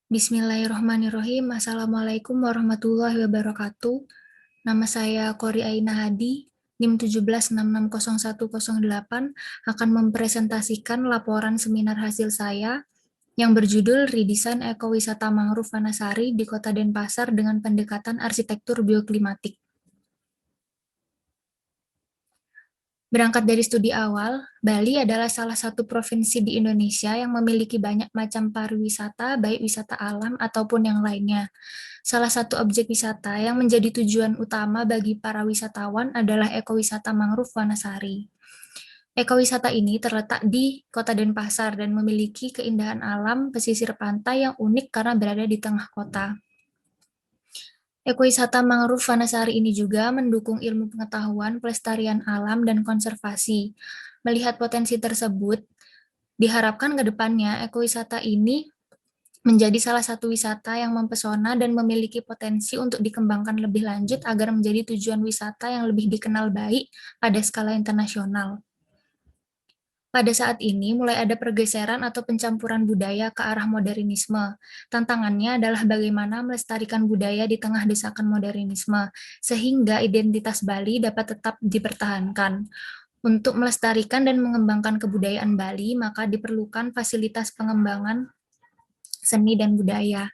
Bismillahirrahmanirrahim. Assalamualaikum warahmatullahi wabarakatuh. Nama saya Kori Aina Hadi, NIM 17660108, akan mempresentasikan laporan seminar hasil saya yang berjudul Redesign Ekowisata Mangrove Wanasari di Kota Denpasar dengan pendekatan arsitektur bioklimatik. Berangkat dari studi awal, Bali adalah salah satu provinsi di Indonesia yang memiliki banyak macam pariwisata, baik wisata alam ataupun yang lainnya. Salah satu objek wisata yang menjadi tujuan utama bagi para wisatawan adalah ekowisata mangrove Wanasari. Ekowisata ini terletak di Kota Denpasar dan memiliki keindahan alam pesisir pantai yang unik karena berada di tengah kota. Ekowisata mangrove Wanasari ini juga mendukung ilmu pengetahuan, pelestarian alam, dan konservasi. Melihat potensi tersebut, diharapkan ke depannya ekowisata ini menjadi salah satu wisata yang mempesona dan memiliki potensi untuk dikembangkan lebih lanjut agar menjadi tujuan wisata yang lebih dikenal baik pada skala internasional. Pada saat ini mulai ada pergeseran atau pencampuran budaya ke arah modernisme. Tantangannya adalah bagaimana melestarikan budaya di tengah desakan modernisme, sehingga identitas Bali dapat tetap dipertahankan. Untuk melestarikan dan mengembangkan kebudayaan Bali, maka diperlukan fasilitas pengembangan seni dan budaya.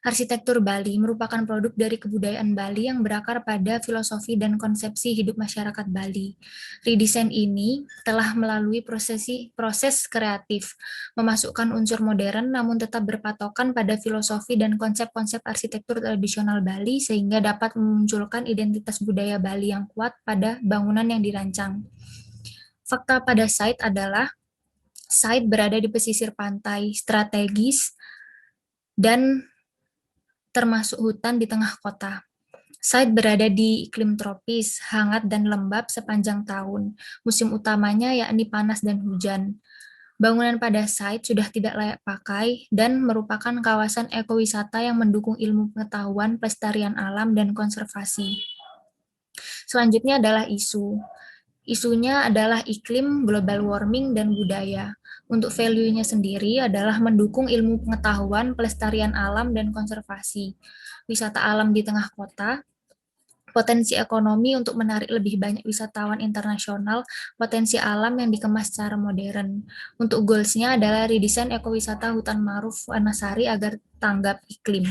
Arsitektur Bali merupakan produk dari kebudayaan Bali yang berakar pada filosofi dan konsepsi hidup masyarakat Bali. Redesign ini telah melalui proses kreatif, memasukkan unsur modern namun tetap berpatokan pada filosofi dan konsep-konsep arsitektur tradisional Bali sehingga dapat memunculkan identitas budaya Bali yang kuat pada bangunan yang dirancang. Fakta pada site adalah site berada di pesisir pantai strategis dan termasuk hutan di tengah kota. Site berada di iklim tropis, hangat dan lembab sepanjang tahun. Musim utamanya yakni panas dan hujan. Bangunan pada site sudah tidak layak pakai dan merupakan kawasan ekowisata yang mendukung ilmu pengetahuan, pelestarian alam, dan konservasi. Selanjutnya adalah isu. Isunya adalah iklim, global warming, dan budaya. Untuk value-nya sendiri adalah mendukung ilmu pengetahuan, pelestarian alam, dan konservasi. Wisata alam di tengah kota, potensi ekonomi untuk menarik lebih banyak wisatawan internasional, potensi alam yang dikemas secara modern. Untuk goals-nya adalah redesign ekowisata hutan mangrove Wanasari agar tanggap iklim.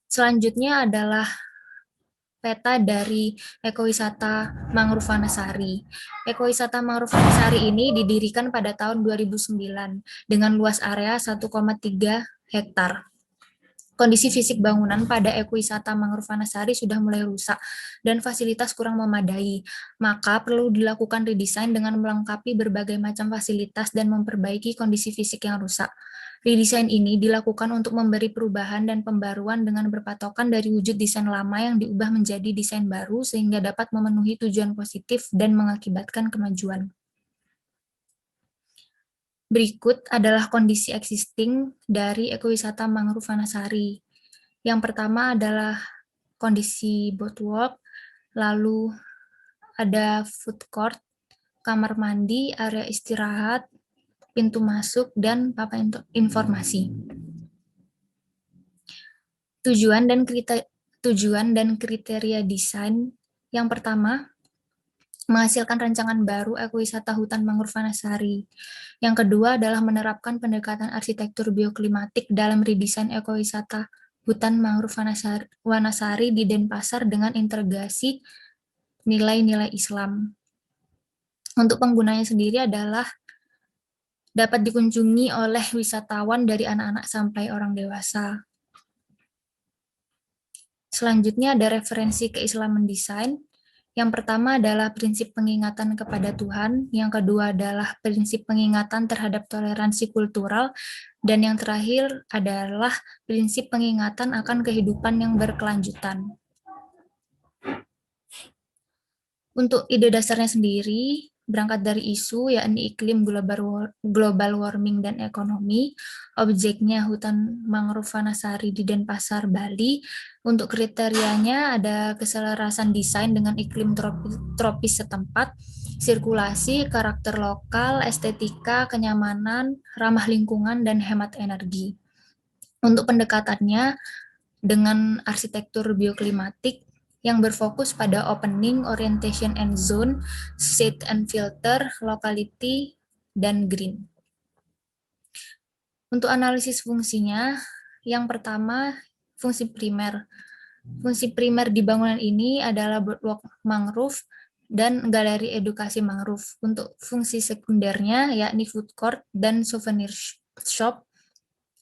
Selanjutnya adalah peta dari ekowisata mangrove Wanasari. Ekowisata mangrove Wanasari ini didirikan pada tahun 2009 dengan luas area 1,3 hektar. Kondisi fisik bangunan pada ekowisata mangrove Wanasari sudah mulai rusak dan fasilitas kurang memadai, maka perlu dilakukan redesign dengan melengkapi berbagai macam fasilitas dan memperbaiki kondisi fisik yang rusak. Redesign ini dilakukan untuk memberi perubahan dan pembaruan dengan berpatokan dari wujud desain lama yang diubah menjadi desain baru sehingga dapat memenuhi tujuan positif dan mengakibatkan kemajuan. Berikut adalah kondisi existing dari ekowisata mangrove Wanasari. Yang pertama adalah kondisi boardwalk, lalu ada food court, kamar mandi, area istirahat, pintu masuk, dan papan informasi. Tujuan dan kriteria desain. Yang pertama, menghasilkan rancangan baru ekowisata hutan mangrove Wanasari. Yang kedua adalah menerapkan pendekatan arsitektur bioklimatik dalam redesign ekowisata hutan mangrove Wanasari di Denpasar dengan integrasi nilai-nilai Islam. Untuk penggunanya sendiri adalah dapat dikunjungi oleh wisatawan dari anak-anak sampai orang dewasa. Selanjutnya ada referensi keislaman desain. Yang pertama adalah prinsip pengingatan kepada Tuhan, yang kedua adalah prinsip pengingatan terhadap toleransi kultural, dan yang terakhir adalah prinsip pengingatan akan kehidupan yang berkelanjutan. Untuk ide dasarnya sendiri, berangkat dari isu yakni iklim, global warming, dan ekonomi. Objeknya hutan mangrove Wanasari di Denpasar, Bali. Untuk kriterianya ada keselarasan desain dengan iklim tropis setempat, sirkulasi, karakter lokal, estetika, kenyamanan, ramah lingkungan, dan hemat energi. Untuk pendekatannya, dengan arsitektur bioklimatik yang berfokus pada opening, orientation and zone, shade and filter, locality, dan green. Untuk analisis fungsinya, yang pertama, fungsi primer. Fungsi primer di bangunan ini adalah boardwalk mangrove dan galeri edukasi mangrove. Untuk fungsi sekundernya, yakni food court dan souvenir shop,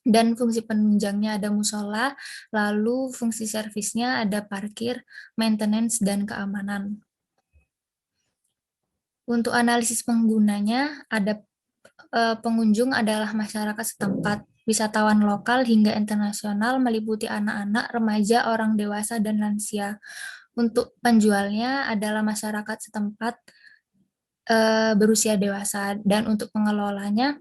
dan fungsi penunjangnya ada musola, lalu fungsi servisnya ada parkir, maintenance, dan keamanan. Untuk analisis penggunanya, ada pengunjung adalah masyarakat setempat, wisatawan lokal hingga internasional meliputi anak-anak, remaja, orang dewasa, dan lansia. Untuk penjualnya adalah masyarakat setempat berusia dewasa, dan untuk pengelolanya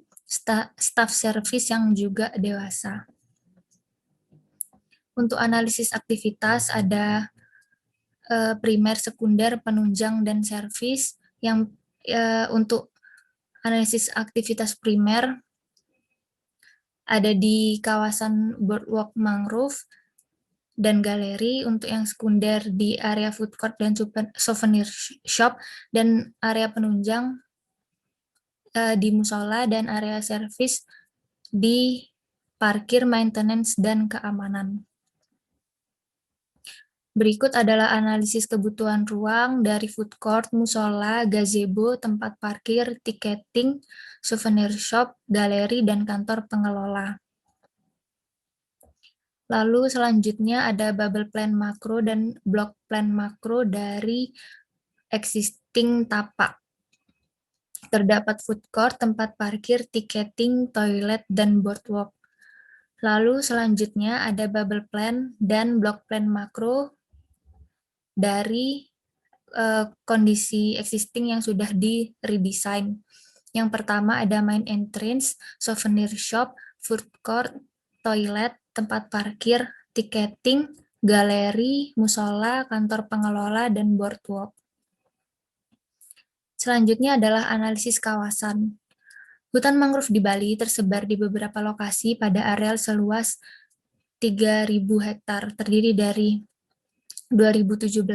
staff service yang juga dewasa. Untuk analisis aktivitas ada primer, sekunder, penunjang, dan servis. Yang untuk analisis aktivitas primer ada di kawasan boardwalk mangrove dan galeri. Untuk yang sekunder di area food court dan souvenir shop, dan area penunjang di musola, dan area servis di parkir, maintenance, dan keamanan. Berikut adalah analisis kebutuhan ruang dari food court, musola, gazebo, tempat parkir, tiketing, souvenir shop, galeri, dan kantor pengelola. Lalu selanjutnya ada bubble plan makro dan block plan makro dari existing tapak. Terdapat food court, tempat parkir, tiketing, toilet, dan boardwalk. Lalu selanjutnya ada bubble plan dan block plan makro dari kondisi existing yang sudah di redesign. Yang pertama ada main entrance, souvenir shop, food court, toilet, tempat parkir, tiketing, galeri, musola, kantor pengelola, dan boardwalk. Selanjutnya adalah analisis kawasan. Hutan mangrove di Bali tersebar di beberapa lokasi pada areal seluas 3.000 hektar, terdiri dari 2.017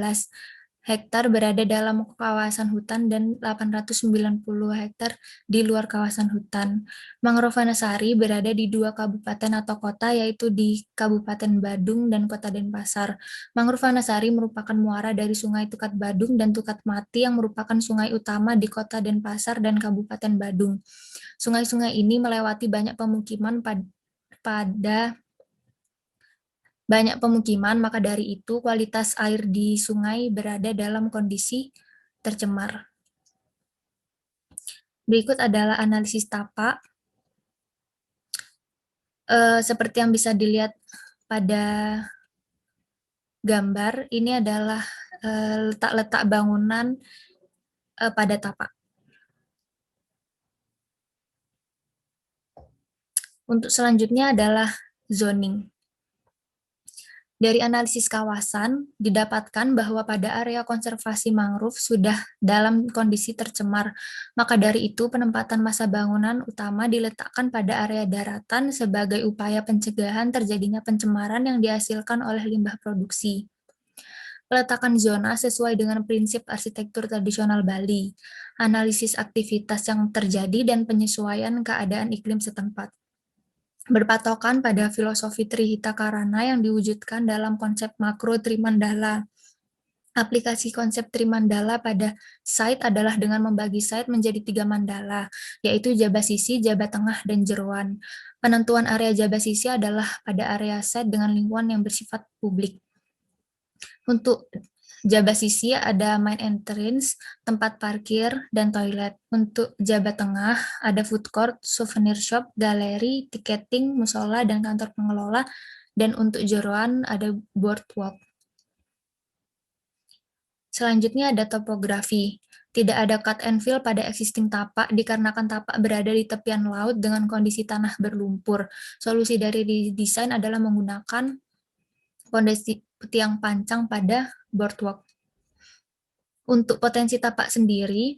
hektar berada dalam kawasan hutan dan 890 hektar di luar kawasan hutan. Mangrove Wanasari berada di 2 kabupaten atau kota, yaitu di Kabupaten Badung dan Kota Denpasar. Mangrove Wanasari merupakan muara dari Sungai Tukat Badung dan Tukat Mati yang merupakan sungai utama di Kota Denpasar dan Kabupaten Badung. Sungai-sungai ini melewati banyak pemukiman maka dari itu kualitas air di sungai berada dalam kondisi tercemar. Berikut adalah analisis tapak. Seperti yang bisa dilihat pada gambar, ini adalah letak-letak bangunan pada tapak. Untuk selanjutnya adalah zoning. Dari analisis kawasan, didapatkan bahwa pada area konservasi mangrove sudah dalam kondisi tercemar. Maka dari itu, penempatan masa bangunan utama diletakkan pada area daratan sebagai upaya pencegahan terjadinya pencemaran yang dihasilkan oleh limbah produksi. Peletakan zona sesuai dengan prinsip arsitektur tradisional Bali, analisis aktivitas yang terjadi, dan penyesuaian keadaan iklim setempat. Berpatokan pada filosofi Trihita Karana yang diwujudkan dalam konsep makro Trimandala. Aplikasi konsep Trimandala pada site adalah dengan membagi site menjadi 3 mandala, yaitu Jabasisi, Jaba Tengah, dan Jeroan. Penentuan area Jabasisi adalah pada area site dengan lingkungan yang bersifat publik. Untuk Jabasisi ada main entrance, tempat parkir, dan toilet. Untuk Jabat Tengah ada food court, souvenir shop, galeri, tiketing, musola, dan kantor pengelola. Dan untuk Jeroan ada boardwalk. Selanjutnya ada topografi. Tidak ada cut and fill pada existing tapak dikarenakan tapak berada di tepian laut dengan kondisi tanah berlumpur. Solusi dari desain adalah menggunakan fondasi tiang pancang pada boardwalk. Untuk potensi tapak sendiri,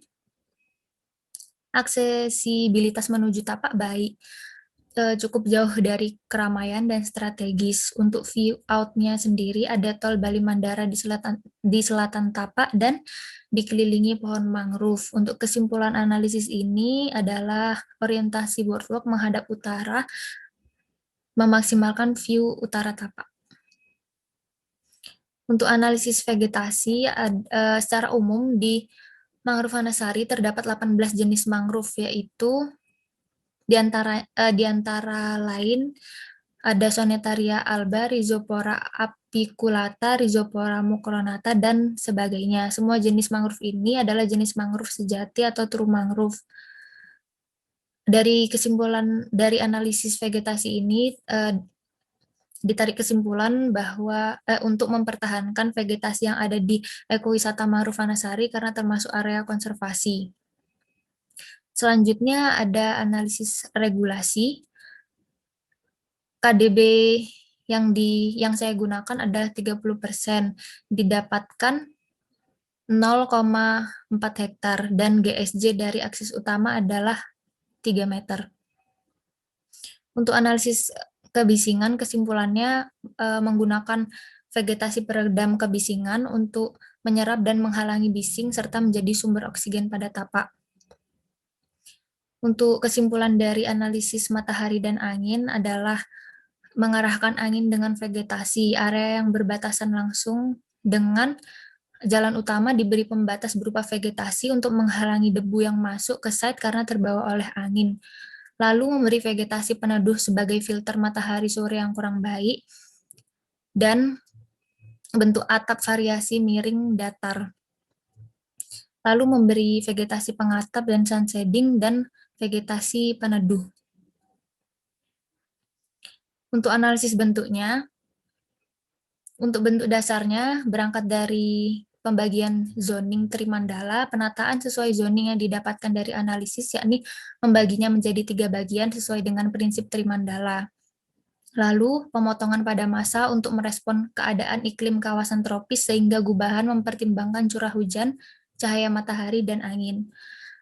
aksesibilitas menuju tapak baik, cukup jauh dari keramaian dan strategis. Untuk view out-nya sendiri ada tol Bali Mandara di selatan tapak dan dikelilingi pohon mangrove. Untuk kesimpulan analisis ini adalah orientasi boardwalk menghadap utara, memaksimalkan view utara tapak. Untuk analisis vegetasi, secara umum di mangrove Wanasari terdapat 18 jenis mangrove, yaitu di antara lain ada Sonetaria alba, Rhizopora apiculata, Rhizopora mucronata, dan sebagainya. Semua jenis mangrove ini adalah jenis mangrove sejati atau true mangrove. Dari kesimpulan dari analisis vegetasi ini, ditarik kesimpulan bahwa untuk mempertahankan vegetasi yang ada di ekowisata mangrove Wanasari karena termasuk area konservasi. Selanjutnya ada analisis regulasi. KDB yang saya gunakan adalah 30%, didapatkan 0,4 hektar dan GSJ dari akses utama adalah 3 meter. Untuk analisis kebisingan, kesimpulannya menggunakan vegetasi peredam kebisingan untuk menyerap dan menghalangi bising serta menjadi sumber oksigen pada tapak. Untuk kesimpulan dari analisis matahari dan angin adalah mengarahkan angin dengan vegetasi. Area yang berbatasan langsung dengan jalan utama diberi pembatas berupa vegetasi untuk menghalangi debu yang masuk ke site karena terbawa oleh angin. Lalu memberi vegetasi peneduh sebagai filter matahari sore yang kurang baik, dan bentuk atap variasi miring datar. Lalu memberi vegetasi pengatap dan sun shading dan vegetasi peneduh. Untuk analisis bentuknya, untuk bentuk dasarnya berangkat dari pembagian zoning Trimandala, penataan sesuai zoning yang didapatkan dari analisis, yakni membaginya menjadi 3 bagian sesuai dengan prinsip Trimandala. Lalu, pemotongan pada masa untuk merespon keadaan iklim kawasan tropis sehingga gubahan mempertimbangkan curah hujan, cahaya matahari, dan angin.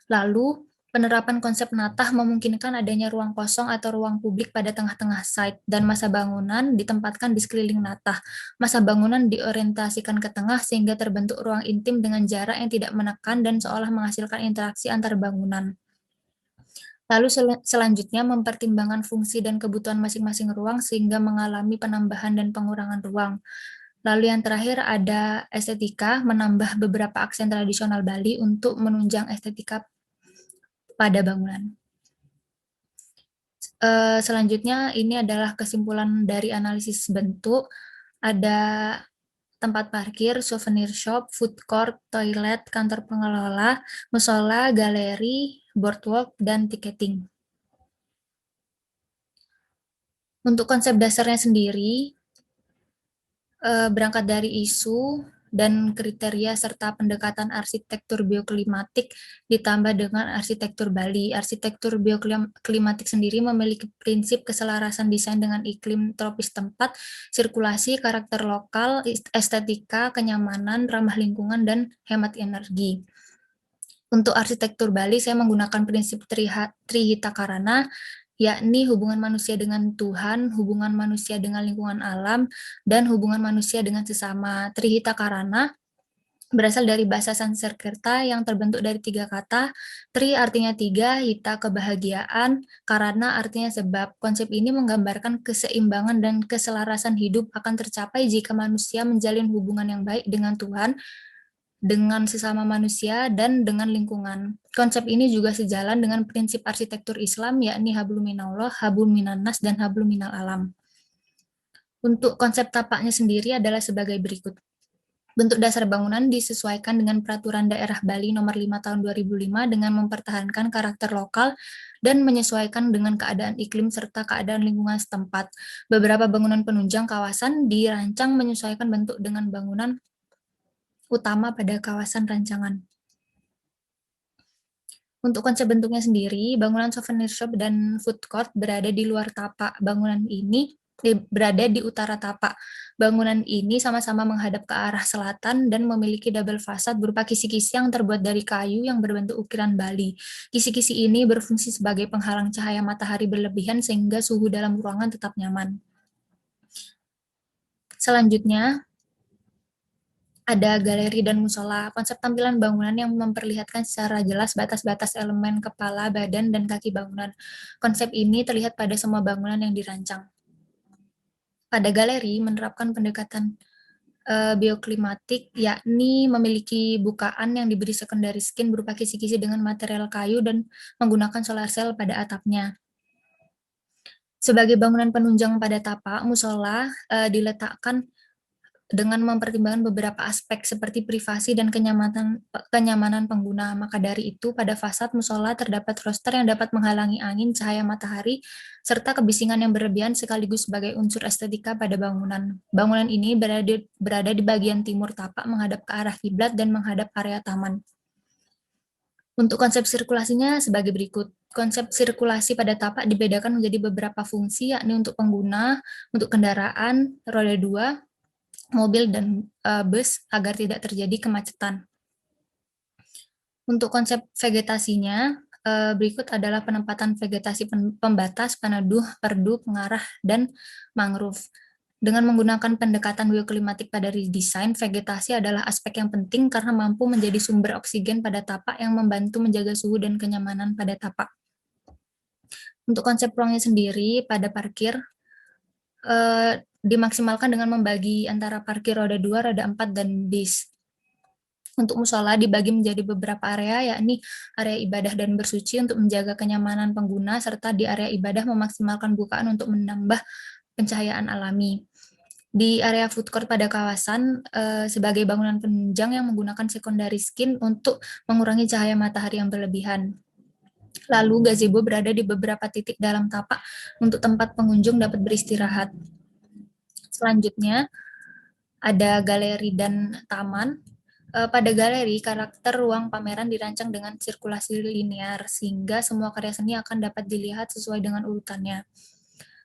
Lalu, penerapan konsep natah memungkinkan adanya ruang kosong atau ruang publik pada tengah-tengah site, dan masa bangunan ditempatkan di sekeliling natah. Masa bangunan diorientasikan ke tengah sehingga terbentuk ruang intim dengan jarak yang tidak menekan dan seolah menghasilkan interaksi antar bangunan. Lalu selanjutnya mempertimbangkan fungsi dan kebutuhan masing-masing ruang sehingga mengalami penambahan dan pengurangan ruang. Lalu yang terakhir ada estetika, menambah beberapa aksen tradisional Bali untuk menunjang estetika pada bangunan. Selanjutnya ini adalah kesimpulan dari analisis bentuk. Ada tempat parkir, souvenir shop, food court, toilet, kantor pengelola, musola, galeri, boardwalk, dan tiketing. Untuk konsep dasarnya sendiri, berangkat dari isu dan kriteria serta pendekatan arsitektur bioklimatik ditambah dengan arsitektur Bali. Arsitektur bioklimatik sendiri memiliki prinsip keselarasan desain dengan iklim tropis tempat, sirkulasi, karakter lokal, estetika, kenyamanan, ramah lingkungan, dan hemat energi. Untuk arsitektur Bali, saya menggunakan prinsip Trihita Karana, yakni hubungan manusia dengan Tuhan, hubungan manusia dengan lingkungan alam, dan hubungan manusia dengan sesama. Trihita Karana berasal dari bahasa Sanskerta yang terbentuk dari 3 kata. Tri artinya 3, hita kebahagiaan, karana artinya sebab. Konsep ini menggambarkan keseimbangan dan keselarasan hidup akan tercapai jika manusia menjalin hubungan yang baik dengan Tuhan, dengan sesama manusia, dan dengan lingkungan. Konsep ini juga sejalan dengan prinsip arsitektur Islam, yakni hablum minallah, hablum minannas, dan hablum minal alam. Untuk konsep tapaknya sendiri adalah sebagai berikut. Bentuk dasar bangunan disesuaikan dengan Peraturan Daerah Bali Nomor 5 Tahun 2005 dengan mempertahankan karakter lokal dan menyesuaikan dengan keadaan iklim serta keadaan lingkungan setempat. Beberapa bangunan penunjang kawasan dirancang menyesuaikan bentuk dengan bangunan utama pada kawasan rancangan. Untuk konsep bentuknya sendiri, bangunan souvenir shop dan food court berada di luar tapak. Berada di utara tapak. Bangunan ini sama-sama menghadap ke arah selatan dan memiliki double fasad berupa kisi-kisi yang terbuat dari kayu yang berbentuk ukiran Bali. Kisi-kisi ini berfungsi sebagai penghalang cahaya matahari berlebihan sehingga suhu dalam ruangan tetap nyaman. Selanjutnya, ada galeri dan musola, konsep tampilan bangunan yang memperlihatkan secara jelas batas-batas elemen kepala, badan, dan kaki bangunan. Konsep ini terlihat pada semua bangunan yang dirancang. Pada galeri menerapkan pendekatan bioklimatik, yakni memiliki bukaan yang diberi secondary skin berupa kisi-kisi dengan material kayu dan menggunakan solar cell pada atapnya. Sebagai bangunan penunjang pada tapak, musola diletakkan dengan mempertimbangkan beberapa aspek seperti privasi dan kenyamanan pengguna. Maka dari itu, pada fasad musola terdapat roster yang dapat menghalangi angin, cahaya matahari, serta kebisingan yang berlebihan sekaligus sebagai unsur estetika pada bangunan. Bangunan ini berada di bagian timur tapak menghadap ke arah kiblat dan menghadap area taman. Untuk konsep sirkulasinya sebagai berikut. Konsep sirkulasi pada tapak dibedakan menjadi beberapa fungsi, yakni untuk pengguna, untuk kendaraan, roda 2, mobil dan bus agar tidak terjadi kemacetan. Untuk konsep vegetasinya, berikut adalah penempatan vegetasi pembatas, peneduh, perdu, pengarah, dan mangrove. Dengan menggunakan pendekatan bioklimatik pada redesign, vegetasi adalah aspek yang penting karena mampu menjadi sumber oksigen pada tapak yang membantu menjaga suhu dan kenyamanan pada tapak. Untuk konsep ruangnya sendiri, pada parkir, dimaksimalkan dengan membagi antara parkir roda 2, roda 4, dan bis. Untuk musola dibagi menjadi beberapa area, yakni area ibadah dan bersuci untuk menjaga kenyamanan pengguna, serta di area ibadah memaksimalkan bukaan untuk menambah pencahayaan alami. Di area food court pada kawasan, sebagai bangunan penunjang yang menggunakan secondary skin untuk mengurangi cahaya matahari yang berlebihan. Lalu gazebo berada di beberapa titik dalam tapak untuk tempat pengunjung dapat beristirahat. Selanjutnya, ada galeri dan taman. Pada galeri, karakter ruang pameran dirancang dengan sirkulasi linear, sehingga semua karya seni akan dapat dilihat sesuai dengan urutannya.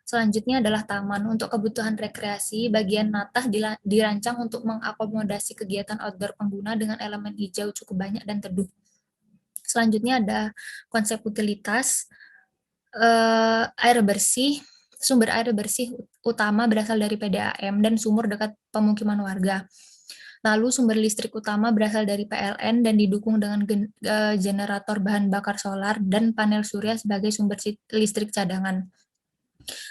Selanjutnya adalah taman. Untuk kebutuhan rekreasi, bagian natah dirancang untuk mengakomodasi kegiatan outdoor pengguna dengan elemen hijau cukup banyak dan teduh. Selanjutnya ada konsep utilitas, air bersih. Sumber air bersih utama berasal dari PDAM dan sumur dekat pemukiman warga. Lalu sumber listrik utama berasal dari PLN dan didukung dengan generator bahan bakar solar dan panel surya sebagai sumber listrik cadangan.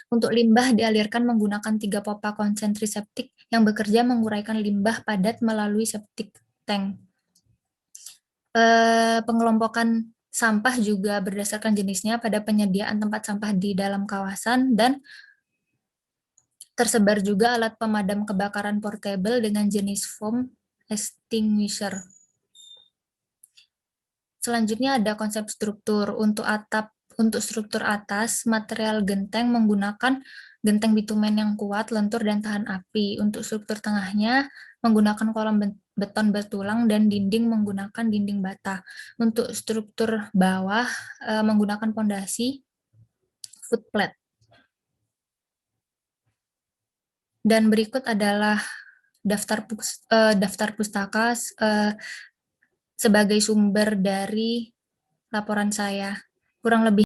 Untuk limbah dialirkan menggunakan 3 pompa konsentri septik yang bekerja menguraikan limbah padat melalui septic tank. Pengelompokan sampah juga berdasarkan jenisnya pada penyediaan tempat sampah di dalam kawasan dan tersebar juga alat pemadam kebakaran portable dengan jenis foam extinguisher. Selanjutnya ada konsep struktur. Untuk struktur atas, material genteng menggunakan genteng bitumen yang kuat, lentur, dan tahan api. Untuk struktur tengahnya menggunakan kolom beton bertulang dan dinding menggunakan dinding bata. Untuk struktur bawah menggunakan pondasi footplate. Dan berikut adalah daftar pustaka sebagai sumber dari laporan saya. Kurang lebih